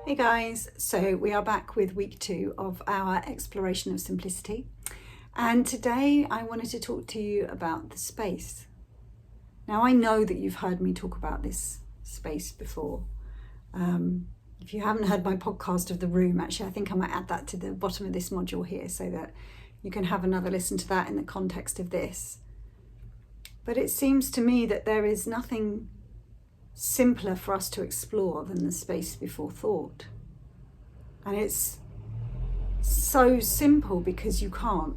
Hey guys, so we are back with week 2 of our exploration of simplicity, and today I wanted to talk to you about the space. Now I know that you've heard me talk about this space before. If you haven't heard my podcast of the room, actually I think I might add that to the bottom of this module here so that you can have another listen to that in the context of this. But it seems to me that there is nothing simpler for us to explore than the space before thought. And it's so simple because you can't.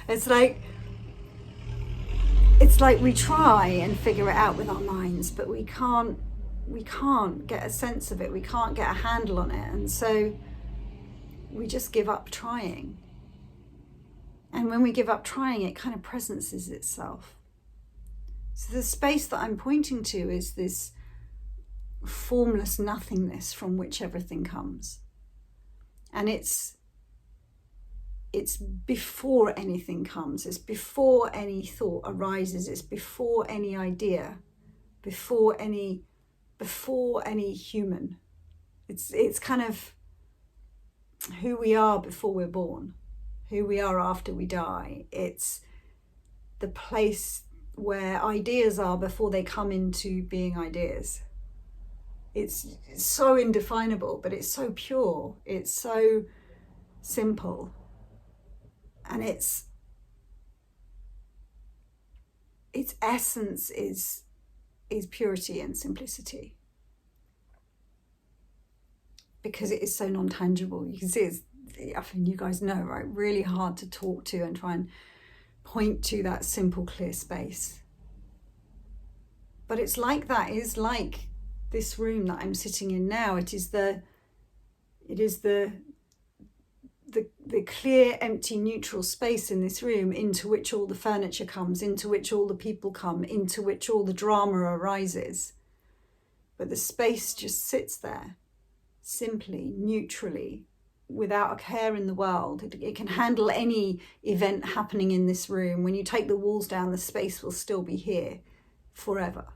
It's like we try and figure it out with our minds, but we can't get a sense of it. We can't get a handle on it. And so we just give up trying. And when we give up trying, it kind of presences itself. So the space that I'm pointing to is this formless nothingness from which everything comes. And it's before anything comes. It's before any thought arises. It's before any idea, before any human. It's kind of who we are before we're born, who we are after we die. It's the place where ideas are before they come into being ideas. It's so indefinable, but it's so pure. It's so simple. And its essence is purity and simplicity. Because it is so non-tangible. You can see I think you guys know, right? Really hard to talk to and try and point to that simple, clear space. But it's like that. It is like this room that I'm sitting in now. It is the clear, empty, neutral space in this room into which all the furniture comes, into which all the people come, into which all the drama arises. But the space just sits there, simply, neutrally, without a care in the world. It can handle any event happening in this room. When you take the walls down, the space will still be here forever.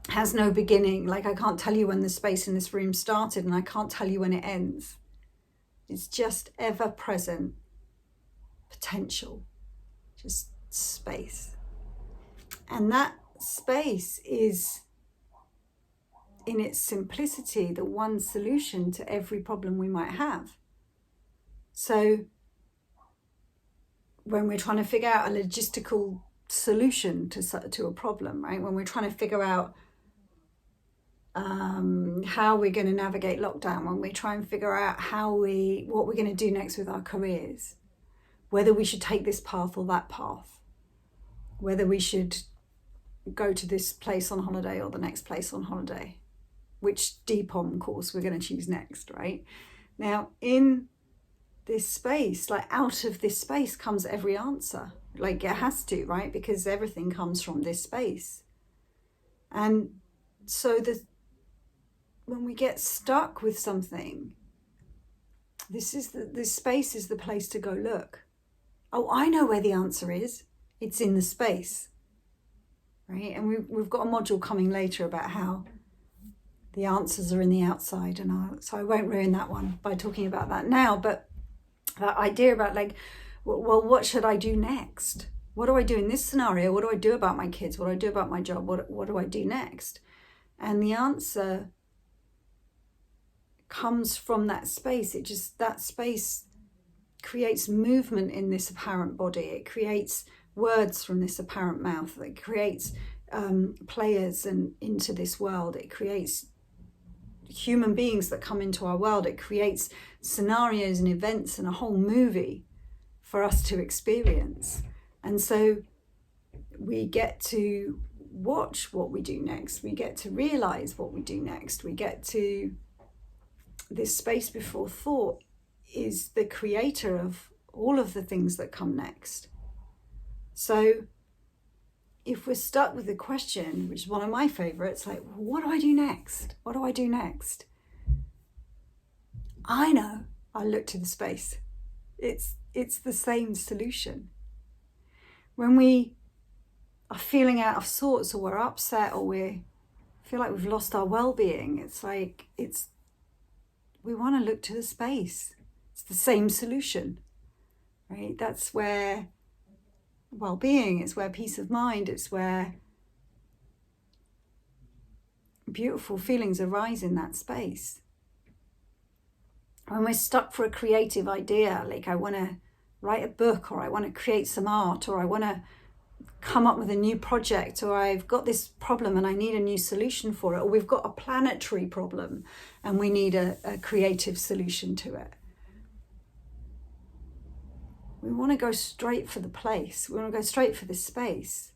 Has no beginning. Like, I can't tell you when the space in this room started, and I can't tell you when it ends. It's just ever present potential, just space. And that space is, in its simplicity, the one solution to every problem we might have. So when we're trying to figure out a logistical solution to a problem, right? When we're trying to figure out how we're going to navigate lockdown, when we try and figure out what we're going to do next with our careers, whether we should take this path or that path, whether we should go to this place on holiday or the next place on holiday, which DPOM course we're going to choose next, right? Now, in this space, like out of this space comes every answer. Like it has to, right? Because everything comes from this space. And so when we get stuck with something, this space is the place to go look. Oh, I know where the answer is. It's in the space, right? And we've got a module coming later about how the answers are in the outside, and so I won't ruin that one by talking about that now. But that idea about like, well, what should I do next? What do I do in this scenario? What do I do about my kids? What do I do about my job? What do I do next? And the answer comes from that space. That space creates movement in this apparent body. It creates words from this apparent mouth. It creates players and into this world. It creates human beings that come into our world. It creates scenarios and events and a whole movie for us to experience. And so we get to watch what we do next. We get to realize what we do next. We get to, this space before thought is the creator of all of the things that come next. So if we're stuck with the question, which is one of my favorites, like, what do I do next? What do I do next? I know. I look to the space. It's the same solution. When we are feeling out of sorts, or we're upset, or we're feel like we've lost our well-being. It's like we want to look to the space. It's the same solution, right? That's where well-being, it's where peace of mind, it's where beautiful feelings arise in that space. When we're stuck for a creative idea, like I want to write a book, or I want to create some art, or I want to come up with a new project, or I've got this problem and I need a new solution for it, or we've got a planetary problem and we need a creative solution to it. We want to go straight for the place. We want to go straight for this space.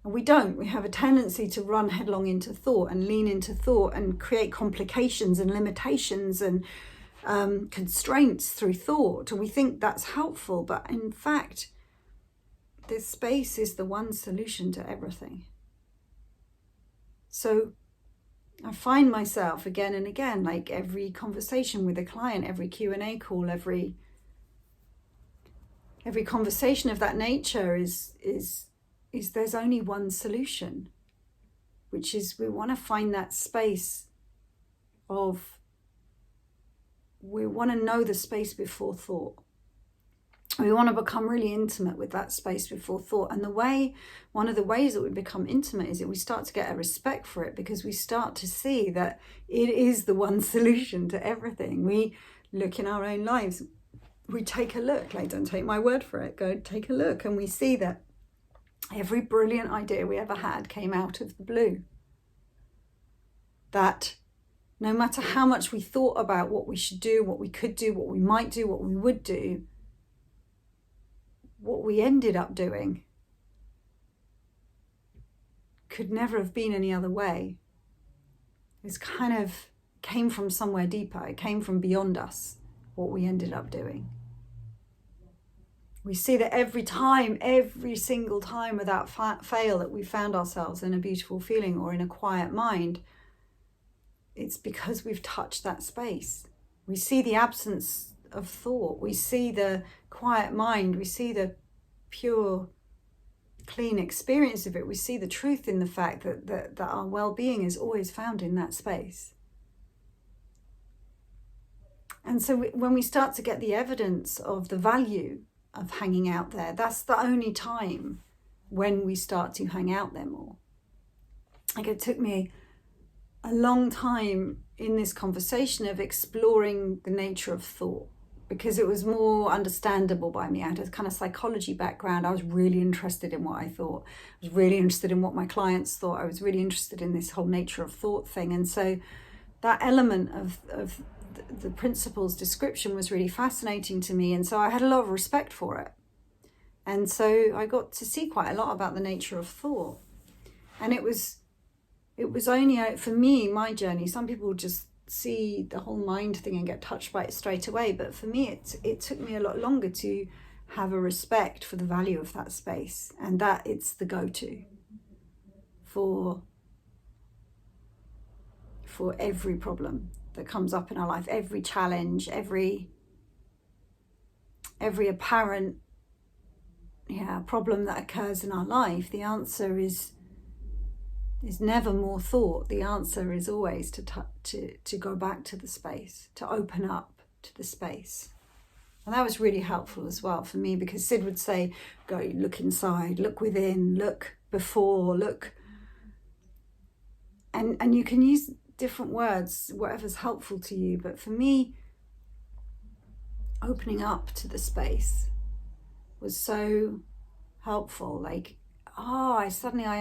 And we don't. We have a tendency to run headlong into thought and lean into thought and create complications and limitations and constraints through thought. And we think that's helpful. But in fact, this space is the one solution to everything. So I find myself again and again, like every conversation with a client, every Q&A call, every conversation of that nature is there's only one solution, which is we want to find that space of, we want to know the space before thought. We want to become really intimate with that space before thought. And one of the ways that we become intimate is that we start to get a respect for it, because we start to see that it is the one solution to everything. We look in our own lives, we take a look, like, don't take my word for it, go take a look, and we see that every brilliant idea we ever had came out of the blue. That no matter how much we thought about what we should do, what we could do, what we might do, what we would do, what we ended up doing could never have been any other way. It kind of came from somewhere deeper. It came from beyond us, what we ended up doing. We see that every single time without fail that we found ourselves in a beautiful feeling or in a quiet mind, it's because we've touched that space. We see the absence of thought. We see the quiet mind. We see the pure, clean experience of it. We see the truth in the fact that our well-being is always found in that space. And so when we start to get the evidence of the value of hanging out there, that's the only time when we start to hang out there more. Like, it took me a long time in this conversation of exploring the nature of thought, because it was more understandable by me. I had a kind of psychology background. I was really interested in what I thought. I was really interested in what my clients thought. I was really interested in this whole nature of thought thing. And so that element of the principle's description was really fascinating to me. And so I had a lot of respect for it. And so I got to see quite a lot about the nature of thought. And it was only, for me, my journey, some people just see the whole mind thing and get touched by it straight away. But for me, it took me a lot longer to have a respect for the value of that space, and that it's the go-to for every problem that comes up in our life, every challenge, every apparent problem that occurs in our life. The answer is never more thought. The answer is always to go back to the space, to open up to the space. And that was really helpful as well for me, because Sid would say, go look inside, look within, look before, look. And you can use different words, whatever's helpful to you. But for me, opening up to the space was so helpful. Like, I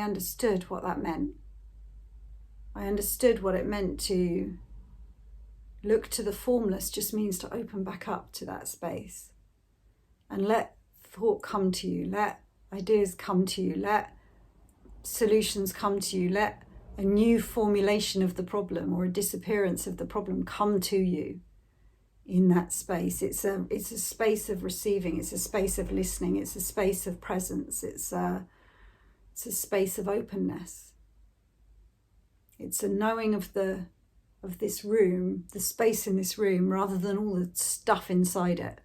understood what that meant. I understood what it meant to look to the formless. Just means to open back up to that space and let thought come to you, let ideas come to you, let solutions come to you, let a new formulation of the problem or a disappearance of the problem come to you in that space. It's a space of receiving, it's a space of listening, it's a space of presence, it's a space of openness. It's a knowing of this room, the space in this room, rather than all the stuff inside it.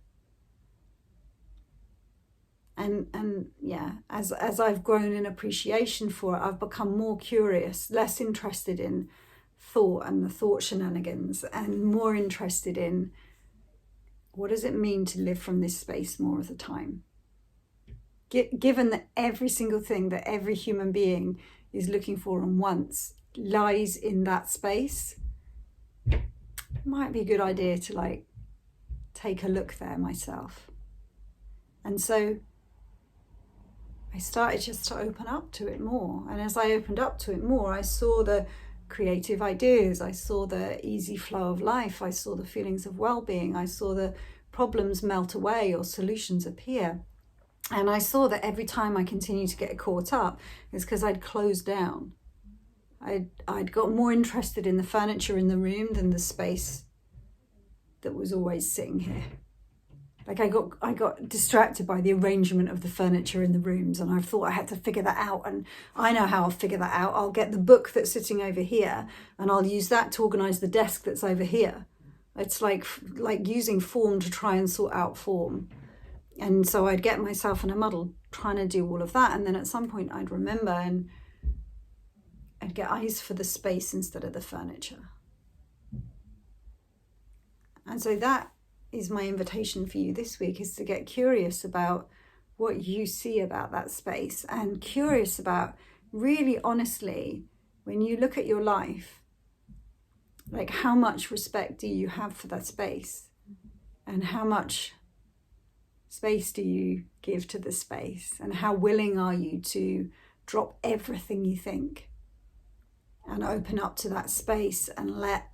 And yeah, as I've grown in appreciation for it, I've become more curious, less interested in thought and the thought shenanigans, and more interested in what does it mean to live from this space more of the time. Given that every single thing that every human being is looking for and wants lies in that space, it might be a good idea to take a look there myself. And so I started just to open up to it more. And as I opened up to it more, I saw the creative ideas, I saw the easy flow of life, I saw the feelings of well-being, I saw the problems melt away or solutions appear. And I saw that every time I continued to get caught up, it's because I'd closed down. I'd got more interested in the furniture in the room than the space that was always sitting here. Like I got distracted by the arrangement of the furniture in the rooms, and I thought I had to figure that out, and I know how I'll figure that out. I'll get the book that's sitting over here and I'll use that to organise the desk that's over here. It's like using form to try and sort out form. And so I'd get myself in a muddle trying to do all of that, and then at some point I'd remember and I'd get eyes for the space instead of the furniture. And so that is my invitation for you this week, is to get curious about what you see about that space, and curious about, really honestly, when you look at your life, like how much respect do you have for that space, and how much space do you give to the space, and how willing are you to drop everything you think and open up to that space and let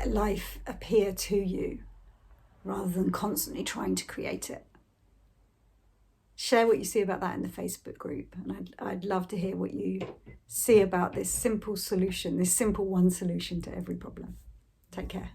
life appear to you rather than constantly trying to create it. Share what you see about that in the Facebook group, and I'd love to hear what you see about this simple solution, this simple one solution to every problem. Take care.